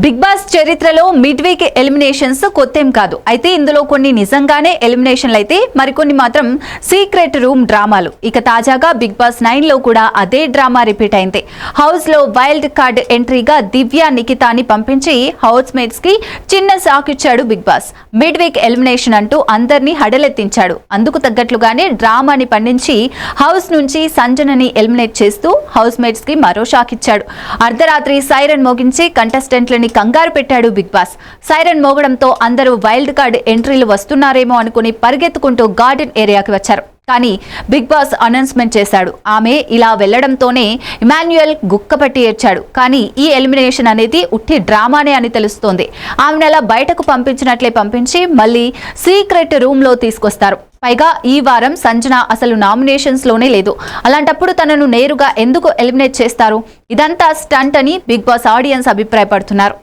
Big boss చరిత్రలో mid week eliminations కొత్తేం కాదు. అయితే ఇందులో కొన్ని నిజంగానే ఎలిమినేషన్లు అయితే మరికొన్ని మాత్రం సీక్రెట్ రూమ్ డ్రామాలు. ఇక తాజాగా బిగ్ బాస్ 9 లో కూడా అదే డ్రామా రిపీట్ అయింది. హౌస్ లో వైల్డ్ కార్డ్ ఎంట్రీగా దివ్య నిఖితాని పంపించి హౌస్ మేట్స్ కి చిన్న షాక్ ఇచ్చాడు Bigg Boss. Mid week elimination అంటూ అందరినీ హడలెత్తించాడు. అందుకు తగ్గట్లుగానే డ్రామాని పండించి హౌస్ నుంచి సంజనని ఎలిమినేట్ చేస్తూ హౌస్ మేట్స్ కి మరో షాక్ ఇచ్చాడు. అర్ధరాత్రి సైరన్ మోగించి కంటెస్టెంట్లని కంగారు పెట్టాడు బిగ్ బాస్. సైరన్ మోగడంతో అందరూ వైల్డ్ కార్డ్ ఎంట్రీలు వస్తున్నారేమో అనుకుని పరిగెత్తుకుంటూ గార్డెన్ ఏరియాకి వచ్చారు. కానీ బిగ్ బాస్ అనౌన్స్మెంట్ చేశాడు. ఆమె ఇలా వెళ్లడంతోనే ఇమాన్యుయల్ గుక్కపట్టి ఏడ్చాడు. కానీ ఈ ఎలిమినేషన్ అనేది ఉట్టి డ్రామానే అని తెలుస్తోంది. ఆమెను అలా బయటకు పంపించినట్లే పంపించి మళ్ళీ సీక్రెట్ రూమ్ లో తీసుకొస్తారు. పైగా ఈ వారం సంజన అసలు నామినేషన్స్ లోనే లేదు. అలాంటప్పుడు తనను నేరుగా ఎందుకు ఎలిమినేట్ చేస్తారు? ఇదంతా స్టంట్ అని బిగ్ బాస్ ఆడియన్స్ అభిప్రాయపడుతున్నారు.